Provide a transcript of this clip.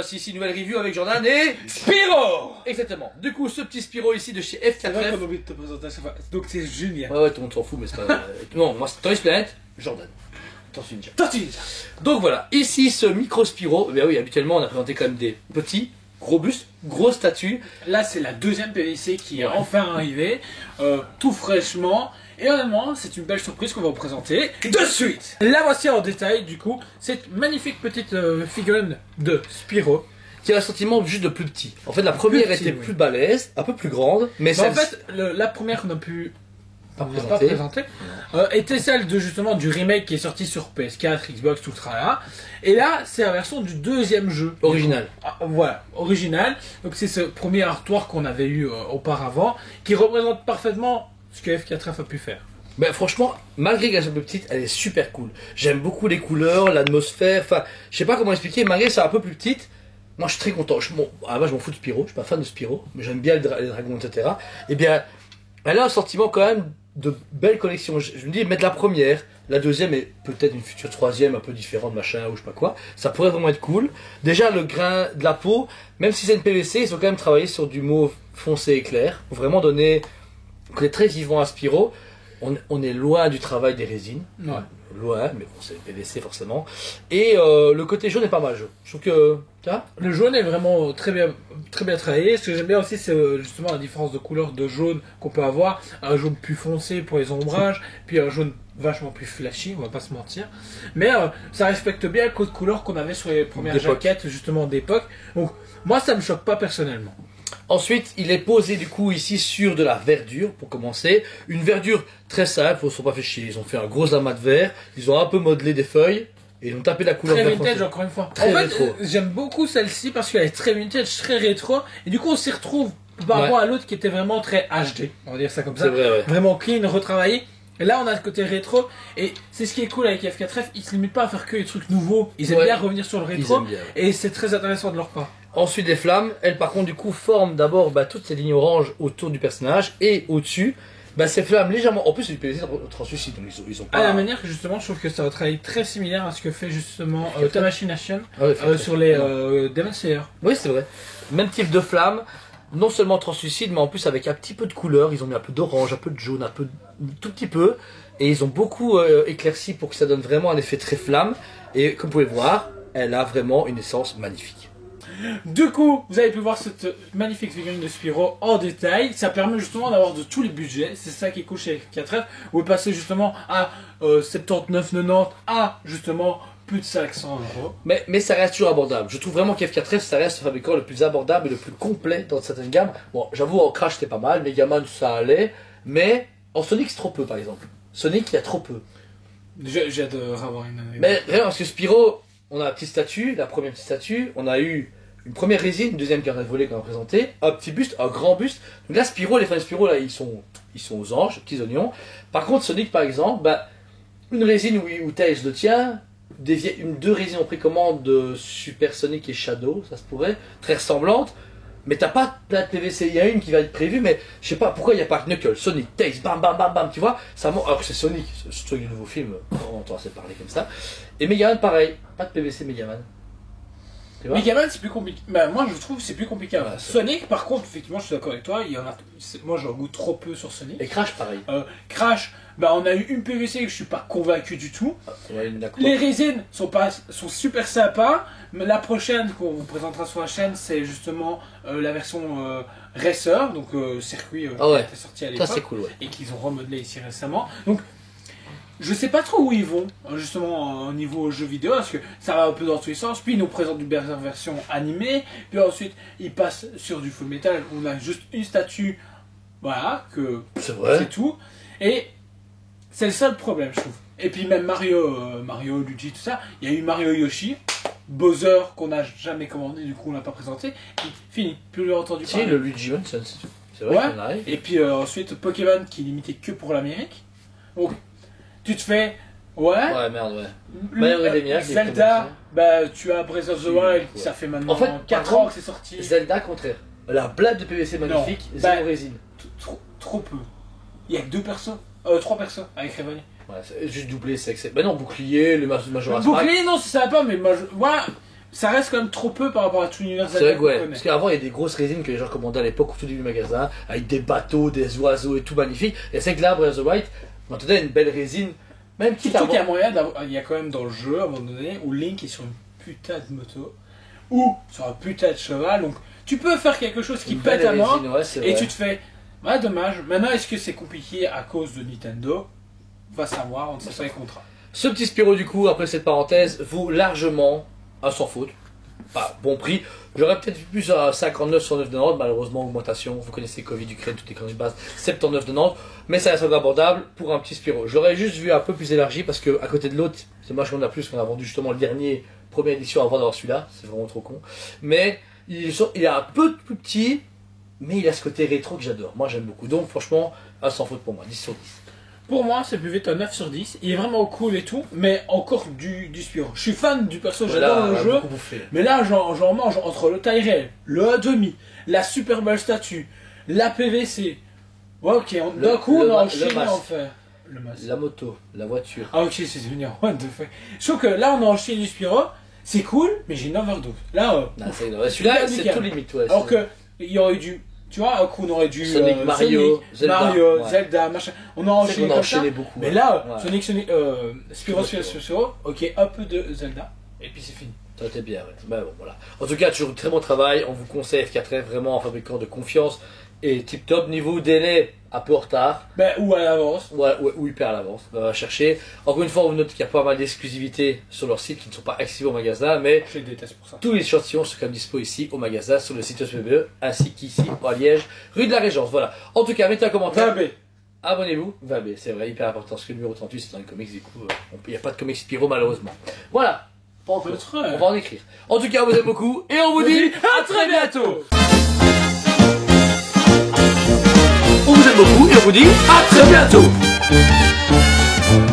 voici ici une nouvelle review avec Jordan et Spyro. Exactement. Du coup, ce petit Spyro ici de chez F4F. C'est vrai qu'on oublie de te présenter à chaque fois. Donc c'est Julien. Ouais, tout le monde s'en fout, mais c'est pas grave. Non, moi c'est Toys Planet, Jordan. Tortue Ninja. Tortue Ninja. Donc voilà, ici ce micro Spyro. Ben oui, habituellement on a présenté quand même des petits, gros bustes, grosses statues. Là c'est la deuxième PVC qui est enfin arrivée, tout fraîchement. Et honnêtement, c'est une belle surprise qu'on va vous présenter de suite. La voici en détail du coup, cette magnifique petite figurine de Spyro. Qui a un sentiment juste de plus petit. En fait, la première était plus balèze, un peu plus grande, mais en fait, la première qu'on a pu pas présenter était celle de justement du remake qui est sorti sur PS4, Xbox, tout le tralala. Et là, c'est la version du deuxième jeu. Original. Voilà, original. Donc c'est ce premier artwork qu'on avait eu auparavant, qui représente parfaitement ce que F4F a pu faire. Ben franchement, malgré qu'elle soit plus petite, elle est super cool. J'aime beaucoup les couleurs, l'atmosphère, enfin, je sais pas comment expliquer, malgré que c'est un peu plus petite, moi je suis très content. Moi je m'en fous de Spyro, je suis pas fan de Spyro, mais j'aime bien les dragons, etc. Et bien, elle a un sentiment quand même de belle collection. Je me dis, mettre la première, la deuxième et peut-être une future troisième un peu différente, machin, ou je sais pas quoi, ça pourrait vraiment être cool. Déjà, le grain de la peau, même si c'est une PVC, ils ont quand même travaillé sur du mauve foncé et clair, pour vraiment donner un côté très vivant à Spyro. On est loin du travail des résines. Ouais. Loin, mais bon, c'est PVC forcément. Et le côté jaune est pas mal, je trouve que. Le jaune est vraiment très bien travaillé. Ce que j'aime bien aussi, c'est justement la différence de couleur de jaune qu'on peut avoir. Un jaune plus foncé pour les ombrages, puis un jaune vachement plus flashy, on va pas se mentir. Mais ça respecte bien le code couleur qu'on avait sur les premières jaquettes, justement d'époque. Donc, moi, ça me choque pas personnellement. Ensuite, il est posé du coup ici sur de la verdure pour commencer. Une verdure très simple, ils ne sont pas fait chier. Ils ont fait un gros amas de verre, ils ont un peu modelé des feuilles et ils ont tapé la couleur. Très vintage encore une fois. Très en rétro. fait, j'aime beaucoup celle-ci parce qu'elle est très vintage, très rétro. Et du coup, on s'y retrouve par rapport à l'autre qui était vraiment très HD. On va dire ça comme ça. C'est vrai, ouais. Vraiment clean, retravaillé. Et là, on a le côté rétro. Et c'est ce qui est cool avec F4F. Ils se limitent pas à faire que des trucs nouveaux. Ils aiment bien revenir sur le rétro. Et c'est très intéressant de leur part. Ensuite, les flammes, elles par contre du coup forment d'abord toutes ces lignes oranges autour du personnage et au-dessus, ces flammes légèrement, en plus c'est du PVC translucide, donc ils ont pas... À la manière que justement, je trouve que c'est un travail très similaire à ce que fait justement Tamashii Nation sur les Demon Slayer. Oui, c'est vrai. Même type de flamme, non seulement translucide, mais en plus avec un petit peu de couleur, ils ont mis un peu d'orange, un peu de jaune, tout petit peu, et ils ont beaucoup éclairci pour que ça donne vraiment un effet très flamme, et comme vous pouvez le voir, elle a vraiment une essence magnifique. Du coup, vous avez pu voir cette magnifique figurine de Spyro en détail. Ça permet justement d'avoir de tous les budgets. C'est ça qui est cool chez F4F. Vous pouvez passer justement à 79,90 à justement plus de 500 euros. Mais ça reste toujours abordable. Je trouve vraiment qu'F4F, ça reste le fabricant le plus abordable et le plus complet dans certaines gammes. Bon, j'avoue, en Crash c'était pas mal, Megaman ça allait, mais en Sonic c'est trop peu par exemple. Sonic il y a trop peu. J'adore avoir une... Mais vraiment, parce que Spyro, on a la petite statue, la première petite statue, on a eu une première résine, une deuxième carnet volée qu'on a présenté, un petit buste, un grand buste. Donc là, Spyro, les fans de Spyro, là, ils sont aux anges, petits oignons. Par contre, Sonic, par exemple, une résine où Tails le tient, deux résines ont pris commande de Super Sonic et Shadow, ça se pourrait, très ressemblantes. Mais t'as pas plein de PVC, il y a une qui va être prévue, mais je sais pas pourquoi il n'y a pas Knuckles, Sonic, Tails, bam bam bam bam, tu vois, ça manque. Alors que c'est Sonic, c'est le nouveau film, on entend assez parler comme ça. Et Megaman, pareil, pas de PVC Megaman. Megaman c'est plus compliqué. Moi je trouve que c'est plus compliqué. Sonic par contre, effectivement je suis d'accord avec toi, moi j'en goûte trop peu sur Sonic. Et Crash pareil. Crash, on a eu une PVC que je suis pas convaincu du tout. Les résines sont super sympas, mais la prochaine qu'on vous présentera sur la chaîne c'est justement la version Racer, donc circuit qui était sorti à l'époque. Ça c'est cool, et qu'ils ont remodelé ici récemment. Donc je sais pas trop où ils vont, justement, au niveau jeu vidéo, parce que ça va un peu dans tous les sens. Puis ils nous présentent une version animée, puis ensuite ils passent sur du Full Metal, où on a juste une statue, voilà, c'est tout. Et c'est le seul problème, je trouve. Et puis même Mario, Luigi, tout ça, il y a eu Mario Yoshi, Bowser qu'on n'a jamais commandé, du coup on l'a pas présenté, et fini, plus le entendu parler. Si, le Luigi Mansion, c'est vrai qu'on arrive. Et puis ensuite Pokémon qui est limité que pour l'Amérique. Donc, tu te fais... Ouais, merde, ouais. Zelda, tu as Breath of the Wild, ça fait maintenant en fait, 4 ans que c'est sorti. Zelda, contraire. La blague de PVC magnifique, zéro résine. Trop peu. Il y a que 3 personnes avec Revani. Ouais, juste doublé, c'est excellent. Non, bouclier, le Majora's Mask. Bouclier, non, c'est sympa, mais ça reste quand même trop peu par rapport à tout l'univers C'est vrai Zelda que qu'on ouais, connaît. parce qu'avant il y a des grosses résines que les gens commandaient à l'époque au tout début du magasin, avec des bateaux, des oiseaux et tout magnifique. Et c'est que là, Breath of the Wild, on te donne une belle résine, même quitte à Surtout qu'il y a avoir... moyen il y a quand même dans le jeu, à un moment donné, où Link est sur une putain de moto, ou sur un putain de cheval, donc tu peux faire quelque chose qui une pète belle à mort, résine, ouais, c'est et vrai. tu te fais, ouais, dommage. Maintenant, est-ce que c'est compliqué à cause de Nintendo? Va savoir, on ne sait pas les contrats. Ce petit Spyro du coup, après cette parenthèse, vaut largement un sans faute. Pas bon prix. J'aurais peut-être vu plus à 59, 109 de Nantes, malheureusement augmentation, vous connaissez Covid, Ukraine, toutes les conneries de base, 79 de Nantes, mais ça reste encore abordable pour un petit Spyro. J'aurais juste vu un peu plus élargi parce que à côté de l'autre, c'est moche qu'on a plus, qu'on a vendu justement le dernier, première édition avant d'avoir celui-là, c'est vraiment trop con. Mais il est un peu plus petit, mais il a ce côté rétro que j'adore. Moi j'aime beaucoup, donc franchement, un sans faute pour moi, 10 sur 10. Pour moi, c'est plus vite un 9 sur 10. Il est vraiment cool et tout, mais encore du Spyro. Je suis fan du perso, j'adore le jeu. Beaucoup bouffé. Mais là, j'en mange entre le taille réel, le 1,5, la super belle statue, la PVC. Ouais, ok, d'un coup, on a enchaîné en fait. Le masque. La moto, la voiture. Ah, ok, c'est devenu un what the fuck. Sauf que là, on a enchaîné du Spyro, c'est cool, mais j'ai une overdose. Là, Non, celui-là, c'est nickel. tout limite, ouais. alors que, il y aurait dû. Tu vois, un coup, on aurait dû. Sonic, Mario, Zelda, Mario, ouais. Zelda, machin. On a enchaîné On a comme enchaîné ça. beaucoup. Mais ouais. là, Ouais. Spyro, ok, un peu de Zelda, et puis c'est fini. Ça était bien, ouais. Ben bon, voilà. En tout cas, toujours très bon travail. On vous conseille F4F, vraiment un fabricant de confiance. Et tip top, niveau délai, un peu en retard. Ben, ou à l'avance. Ou hyper à l'avance. On va chercher. Encore une fois, on vous note qu'il y a pas mal d'exclusivités sur leur site qui ne sont pas accessibles au magasin, mais Je les déteste pour ça. tous les échantillons sont comme dispo ici au magasin, sur le site SPBE, ainsi qu'ici à Liège, rue de la Régence. Voilà. En tout cas, mettez un commentaire. Vabé. Abonnez-vous, Vabé, c'est vrai, hyper important, parce que le numéro 38 c'est dans les comics, du coup, il n'y a pas de comics Spyro malheureusement. Voilà, pas encore. Peut-être, On va en écrire. En tout cas, on vous aime beaucoup, et on vous dit à très bientôt. On vous aime beaucoup, et on vous dit à très bientôt.